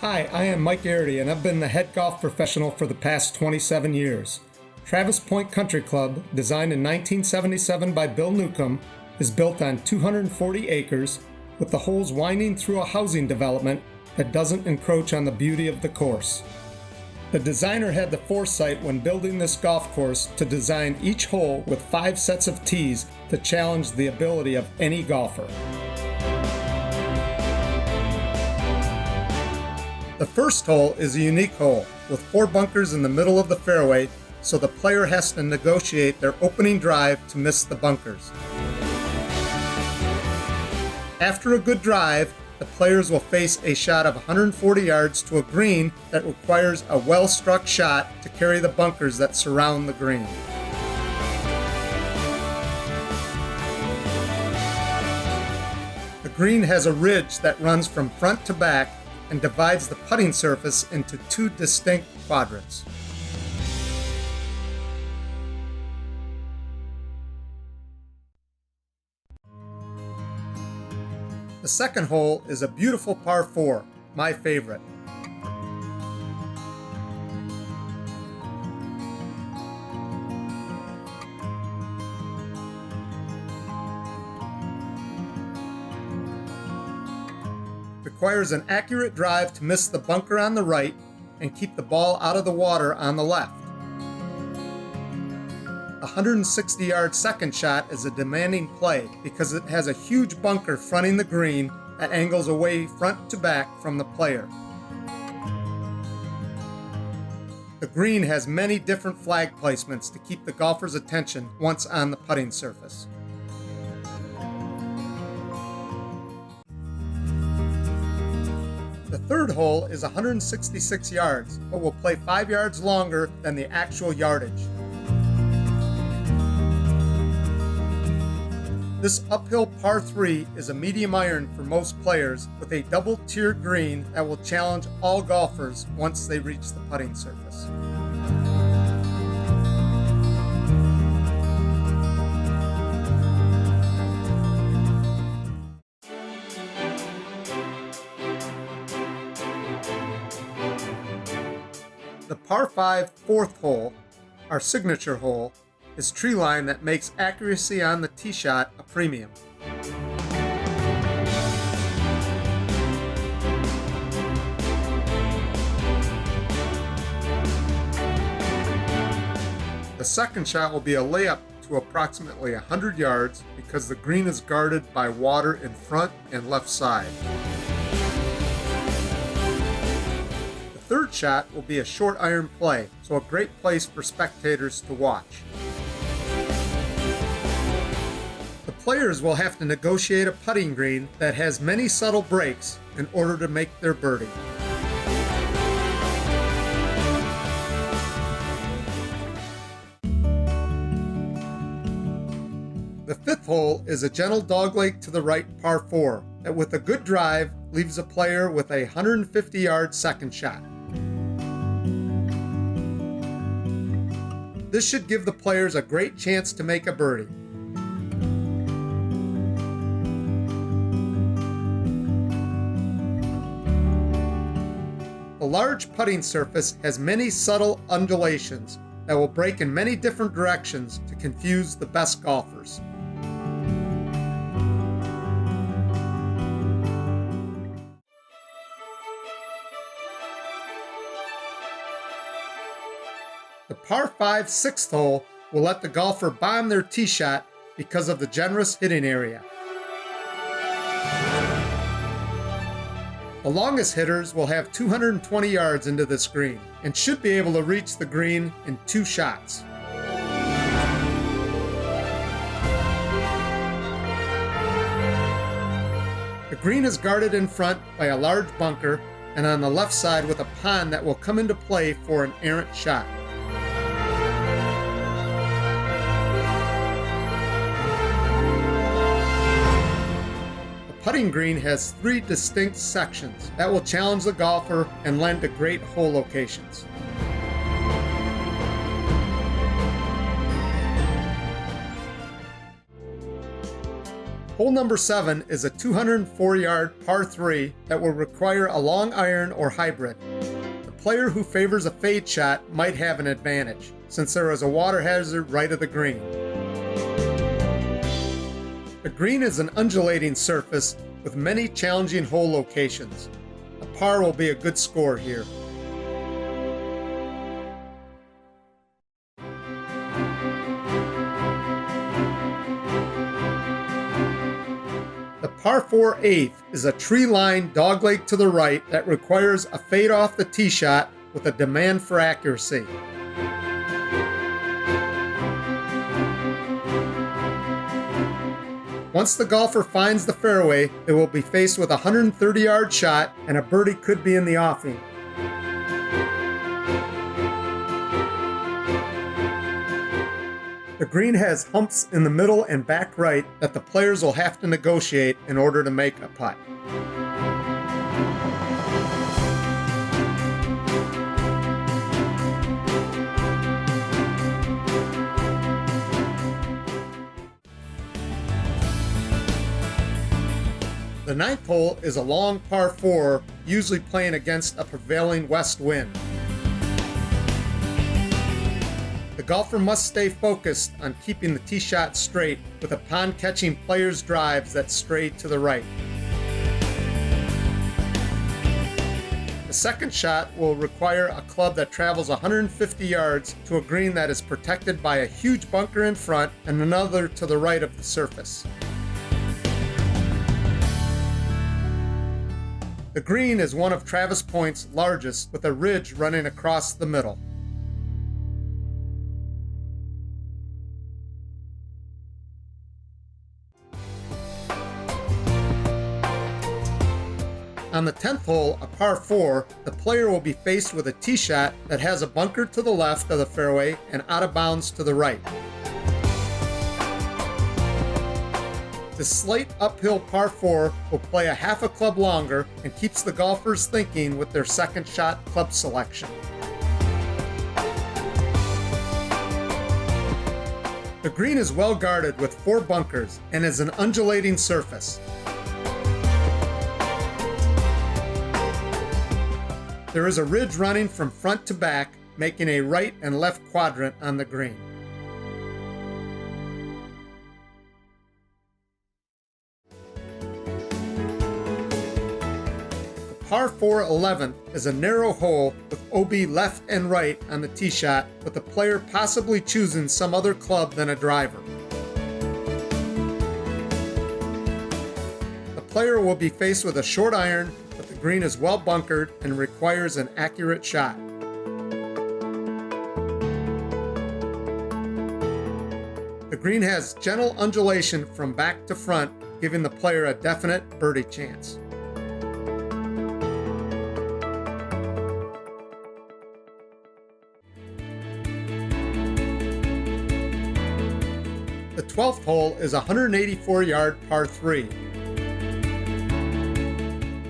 Hi, I am Mike Garrity, and I've been the head golf professional for the past 27 years. Travis Pointe Country Club, designed in 1977 by Bill Newcomb, is built on 240 acres, with the holes winding through a housing development that doesn't encroach on the beauty of the course. The designer had the foresight when building this golf course to design each hole with 5 sets of tees to challenge the ability of any golfer. The first hole is a unique hole with 4 bunkers in the middle of the fairway, so the player has to negotiate their opening drive to miss the bunkers. After a good drive, the players will face a shot of 140 yards to a green that requires a well-struck shot to carry the bunkers that surround the green. The green has a ridge that runs from front to back and divides the putting surface into 2 distinct quadrants. The second hole is a beautiful par 4, my favorite. Requires an accurate drive to miss the bunker on the right and keep the ball out of the water on the left. A 160-yard second shot is a demanding play because it has a huge bunker fronting the green that angles away front to back from the player. The green has many different flag placements to keep the golfer's attention once on the putting surface. The third hole is 166 yards, but will play 5 yards longer than the actual yardage. This uphill par 3 is a medium iron for most players with a double-tiered green that will challenge all golfers once they reach the putting surface. The par 5 fourth hole, our signature hole, is tree line that makes accuracy on the tee shot a premium. The second shot will be a layup to approximately 100 yards because the green is guarded by water in front and left side. The third shot will be a short iron play, so a great place for spectators to watch. The players will have to negotiate a putting green that has many subtle breaks in order to make their birdie. The fifth hole is a gentle dogleg to the right par 4 that with a good drive leaves a player with a 150-yard second shot. This should give the players a great chance to make a birdie. The large putting surface has many subtle undulations that will break in many different directions to confuse the best golfers. The par 5 sixth hole will let the golfer bomb their tee shot because of the generous hitting area. The longest hitters will have 220 yards into this green and should be able to reach the green in 2 shots. The green is guarded in front by a large bunker and on the left side with a pond that will come into play for an errant shot. Putting green has 3 distinct sections that will challenge the golfer and lend to great hole locations. Hole number 7 is a 204-yard par 3 that will require a long iron or hybrid. The player who favors a fade shot might have an advantage, since there is a water hazard right of the green. The green is an undulating surface with many challenging hole locations. A par will be a good score here. The par 4 8th is a tree-lined dogleg to the right that requires a fade off the tee shot with a demand for accuracy. Once the golfer finds the fairway, they will be faced with a 130-yard shot, and a birdie could be in the offing. The green has humps in the middle and back right that the players will have to negotiate in order to make a putt. The 9th hole is a long par 4, usually playing against a prevailing west wind. The golfer must stay focused on keeping the tee shot straight with a pond catching player's drives that stray to the right. The second shot will require a club that travels 150 yards to a green that is protected by a huge bunker in front and another to the right of the surface. The green is one of Travis Pointe's largest, with a ridge running across the middle. On the 10th hole, a par 4, the player will be faced with a tee shot that has a bunker to the left of the fairway and out of bounds to the right. The slight uphill par 4 will play a half a club longer and keeps the golfers thinking with their second shot club selection. The green is well guarded with 4 bunkers and is an undulating surface. There is a ridge running from front to back, making a right and left quadrant on the green. Par 4 11th is a narrow hole with OB left and right on the tee shot, with the player possibly choosing some other club than a driver. The player will be faced with a short iron, but the green is well bunkered and requires an accurate shot. The green has gentle undulation from back to front, giving the player a definite birdie chance. The 12th hole is a 184-yard par 3.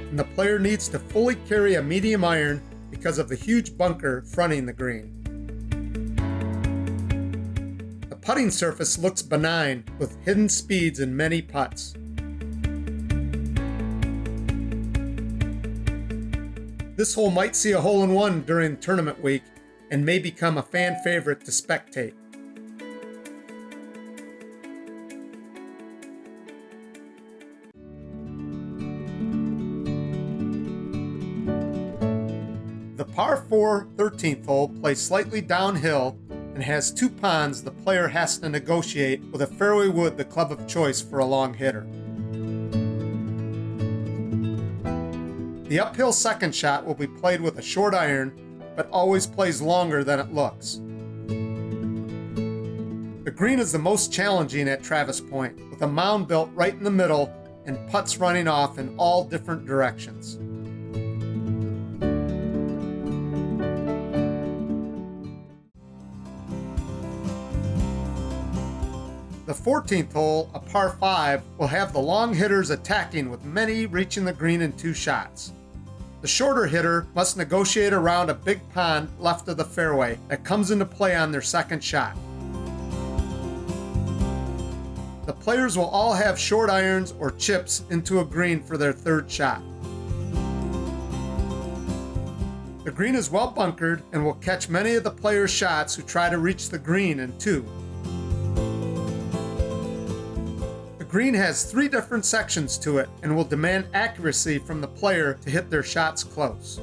And the player needs to fully carry a medium iron because of the huge bunker fronting the green. The putting surface looks benign with hidden speeds in many putts. This hole might see a hole-in-one during tournament week and may become a fan favorite to spectate. The par 4 13th hole plays slightly downhill and has 2 ponds the player has to negotiate with a fairway wood the club of choice for a long hitter. The uphill second shot will be played with a short iron, but always plays longer than it looks. The green is the most challenging at Travis Pointe, with a mound built right in the middle and putts running off in all different directions. The 14th hole, a par 5, will have the long hitters attacking with many reaching the green in 2 shots. The shorter hitter must negotiate around a big pond left of the fairway that comes into play on their second shot. The players will all have short irons or chips into a green for their third shot. The green is well bunkered and will catch many of the players' shots who try to reach the green in two. The green has 3 different sections to it and will demand accuracy from the player to hit their shots close.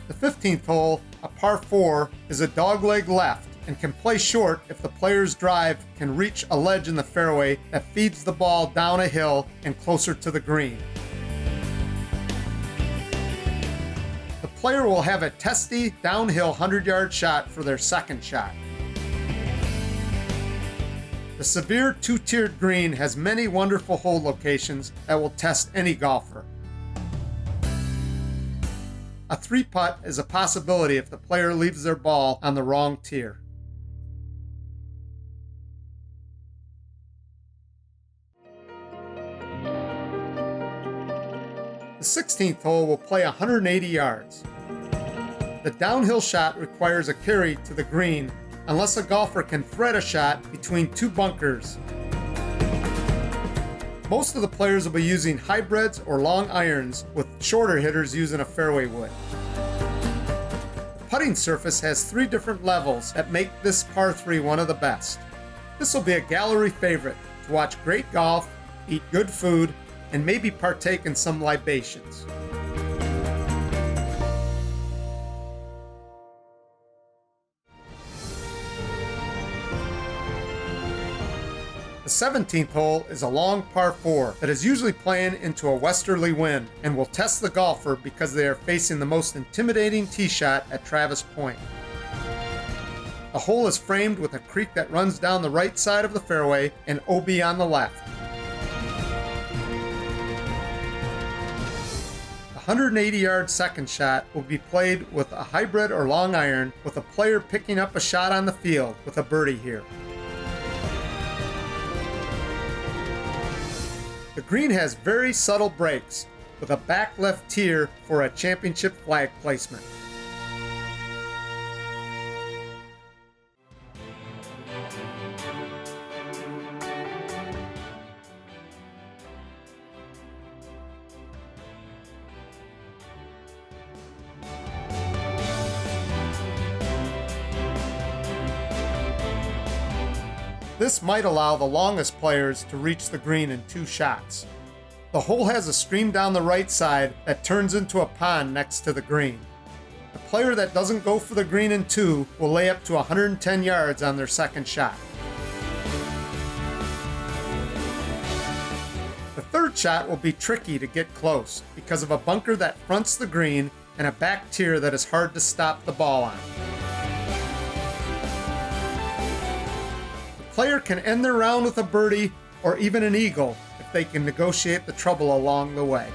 The 15th hole, a par 4, is a dogleg left and can play short if the player's drive can reach a ledge in the fairway that feeds the ball down a hill and closer to the green. The player will have a testy downhill 100-yard shot for their second shot. The severe 2-tiered green has many wonderful hole locations that will test any golfer. A 3-putt is a possibility if the player leaves their ball on the wrong tier. The 16th hole will play 180 yards. The downhill shot requires a carry to the green unless a golfer can thread a shot between 2 bunkers. Most of the players will be using hybrids or long irons, with shorter hitters using a fairway wood. The putting surface has 3 different levels that make this par 3 one of the best. This will be a gallery favorite to watch great golf, eat good food, and maybe partake in some libations. The 17th hole is a long par 4 that is usually playing into a westerly wind and will test the golfer because they are facing the most intimidating tee shot at Travis Pointe. The hole is framed with a creek that runs down the right side of the fairway and OB on the left. The 180-yard second shot will be played with a hybrid or long iron, with a player picking up a shot on the field with a birdie here. The green has very subtle breaks with a back left tier for a championship flag placement. This might allow the longest players to reach the green in 2 shots. The hole has a stream down the right side that turns into a pond next to the green. The player that doesn't go for the green in 2 will lay up to 110 yards on their second shot. The third shot will be tricky to get close because of a bunker that fronts the green and a back tier that is hard to stop the ball on. The player can end their round with a birdie or even an eagle if they can negotiate the trouble along the way.